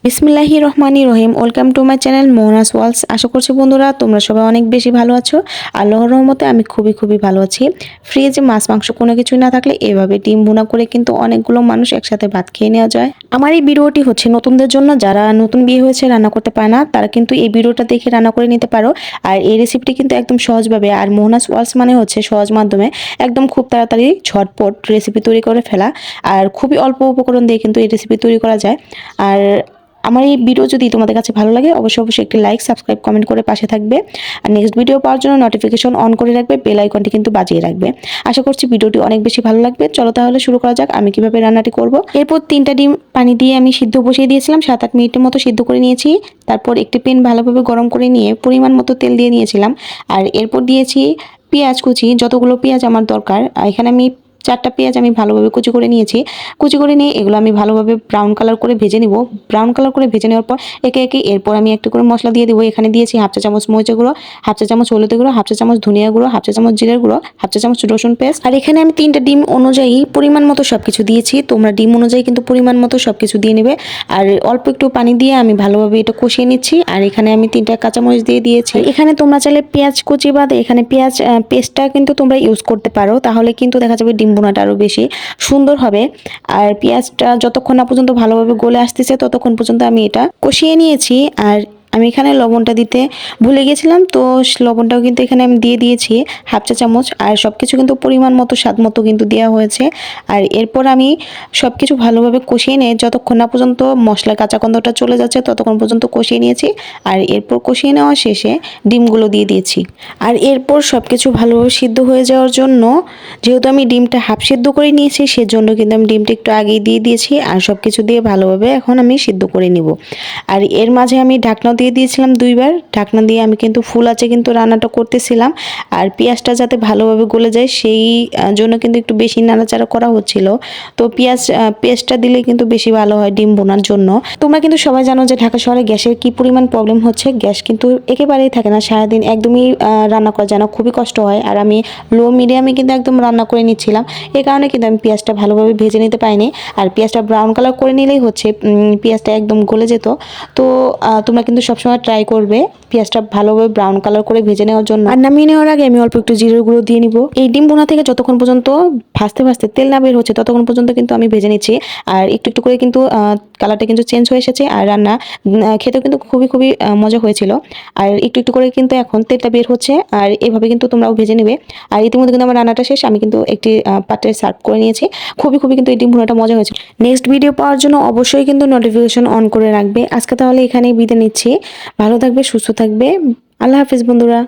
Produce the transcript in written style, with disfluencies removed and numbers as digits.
বিসমিল্লাহির রহমানির রহিম। Welcome to my channel Mohona's walls. আশা করছি বন্ধুরা তোমরা সবাই অনেক বেশি ভালো আছো। আল্লাহর রহমতে আমি খুবই ভালো আছি। ফ্রিজে মাছ মাংস কোনো কিছুই না থাকলে এভাবে ডিম ভুনা করে কিন্তু অনেকগুলো মানুষ একসাথে ভাত খেয়ে নেওয়া যায়। আমার এই ভিডিওটি হচ্ছে নতুনদের জন্য, যারা নতুন বিয়ে হয়েছে রান্না করতে পারে না তারা কিন্তু এই ভিডিওটা দেখে রান্না করে নিতে পারো। আর এই রেসিপিটি কিন্তু একদম সহজভাবে, আর মোহনাস ওয়ালস মানে হচ্ছে সহজ মাধ্যমে একদম খুব তাড়াতাড়ি ঝটপট রেসিপি তৈরি করে ফেলা। আর খুবই অল্প উপকরণ দিয়ে কিন্তু এই রেসিপি তৈরি করা যায়। আর আমার এই ভিডিও যদি তোমাদের কাছে ভালো লাগে অবশ্যই একটি লাইক, সাবস্ক্রাইব, কমেন্ট করে পাশে থাকবে। আর নেক্সট ভিডিও পাওয়ার জন্য নোটিফিকেশন অন করে রাখবে, বেল আইকনটি কিন্তু বাজিয়ে রাখবে। আশা করছি ভিডিওটি অনেক বেশি ভালো লাগবে। চলো তাহলে শুরু করা যাক আমি কিভাবে রান্নাটি করব। এরপর 3টা ডিম পানি দিয়ে আমি সিদ্ধ বসিয়ে দিয়েছিলাম, 7-8 মিনিটের মতো সিদ্ধ করে নিয়েছি। তারপর একটি প্যান ভালোভাবে গরম করে নিয়ে পরিমাণ মতো তেল দিয়ে নিয়েছিলাম। আর এরপর দিয়েছি পেঁয়াজ কুচি, যতগুলো পেঁয়াজ আমার দরকার। এখানে আমি 4টা পেঁয়াজ আমি ভালোভাবে কুচি করে নিয়েছি। কুচি করে নিয়ে এগুলো আমি ভালোভাবে ব্রাউন কালার করে ভেজে নিব। ব্রাউন কালার করে ভেজে নেওয়ার পর একে একে এরপর আমি একটা করে মশলা দিয়ে দেবো। এখানে দিয়েছি হাফ চা চামচ মরিচের গুঁড়ো, হাফ চা চামচ হলুদের গুঁড়ো, হাফ চা চামচ ধনিয়া গুঁড়ো, হাফ চা চামচ জিরের গুঁড়ো, হাফ চা চামচ রসুন পেস্ট। আর এখানে আমি 3টা ডিম অনুযায়ী পরিমাণ মতো সবকিছু দিয়েছি। তোমরা ডিম অনুযায়ী কিন্তু পরিমাণ মতো সবকিছু দিয়ে নেবে। আর অল্প একটু পানি দিয়ে আমি ভালোভাবে এটা কষিয়ে নিচ্ছি। আর এখানে আমি 3টা কাঁচামরিচ দিয়ে দিয়েছি। এখানে তোমরা চাইলে পেঁয়াজ কুচি বাদে এখানে পেঁয়াজ পেস্টটা কিন্তু তোমরা ইউজ করতে পারো, তাহলে কিন্তু দেখা যাবে ডিম ভুনাটা আরো বেশি সুন্দর হবে। আর পেঁয়াজটা যতক্ষণ না পর্যন্ত ভালোভাবে গলে আসতেছে ততক্ষণ পর্যন্ত আমি এটা কষিয়ে নিয়েছি। আর আমি এখানে লবণটা দিতে ভুলে গেছিলাম, তো লবণটাও কিন্তু এখানে আমি দিয়ে দিয়েছি হাফ চা চামচ। আর সব কিছু কিন্তু পরিমাণ মতো স্বাদ মতো কিন্তু দেওয়া হয়েছে। আর এরপর আমি সব কিছু ভালোভাবে কষিয়ে নিয়ে যতক্ষণ না পর্যন্ত মশলার কাঁচা গন্ধটা চলে যাচ্ছে ততক্ষণ পর্যন্ত কষিয়ে নিয়েছি। আর এরপর কষিয়ে নেওয়া শেষে ডিমগুলো দিয়ে দিয়েছি। আর এরপর সব কিছু ভালোভাবে সিদ্ধ হয়ে যাওয়ার জন্য, যেহেতু আমি ডিমটা হাফ সিদ্ধ করে নিয়েছি সেজন্য কিন্তু আমি ডিমটা একটু আগেই দিয়ে দিয়েছি। আর সব কিছু দিয়ে ভালোভাবে এখন আমি সিদ্ধ করে নিব। আর এর মাঝে আমি ঢাকনা দিয়ে দিয়েছিলাম 2বার। ঢাকনা দিয়ে আমি কিন্তু ফুল আঁচে কিন্তু রান্নাটা করতেছিলাম। আর পেঁয়াজটা যাতে ভালোভাবে গলে যায় সেই জন্য কিন্তু একটু বেশি নাড়াচাড়া করা হচ্ছিল। তো পেঁয়াজ পেস্টটা দিলে কিন্তু বেশি ভালো হয় ডিম বোনার জন্য। তোমরা কিন্তু সবাই জানো যে ঢাকা শহরে গ্যাসের কি পরিমাণ প্রবলেম হচ্ছে। গ্যাস কিন্তু একেবারেই থাকে না, সারাদিন একদমই রান্না করা যায় না, খুবই কষ্ট হয়। আর আমি লো মিডিয়ামে কিন্তু একদম রান্না করে নিচ্ছিলাম, এই কারণে কিন্তু আমি পেঁয়াজটা ভালোভাবে ভেজে নিতে পারিনি। আর পেঁয়াজটা ব্রাউন কালার করে নিলেই হচ্ছে পেঁয়াজটা একদম গলে যেত। তো তোমরা কিন্তু সবসময় ট্রাই করবে পেঁয়াজটা ভালোভাবে ব্রাউন কালার করে ভেজে নেওয়ার জন্য। আর নামিয়ে নেওয়ার আগে আমি অল্প একটু জিরের গুঁড়ো দিয়ে নিব। এই ডিম ভুনা থেকে যতক্ষণ পর্যন্ত ভাজতে তেল না বের হচ্ছে ততক্ষণ পর্যন্ত কিন্তু আমি ভেজে নিচ্ছি। আর একটু করে কিন্তু কালারটা কিন্তু চেঞ্জ হয়ে এসেছে। আর রান্না খেতেও কিন্তু খুবই মজা হয়েছিল। আর একটু করে কিন্তু এখন তেলটা বের হচ্ছে। আর এভাবে কিন্তু তোমরাও ভেজে নেবে। আর ইতিমধ্যে কিন্তু আমার রান্নাটা শেষ, আমি কিন্তু একটি পাত্রে সার্ভ করে নিয়েছি। খুবই কিন্তু এই ডিম ভুনাটা মজা হয়েছে। নেক্সট ভিডিও পাওয়ার জন্য অবশ্যই কিন্তু নোটিফিকেশন অন করে রাখবে। আজকে তাহলে এখানেই বিদায় নিচ্ছি। ভালো থাকবে, সুস্থ থাকবে। আল্লাহ হাফিজ বন্ধুরা।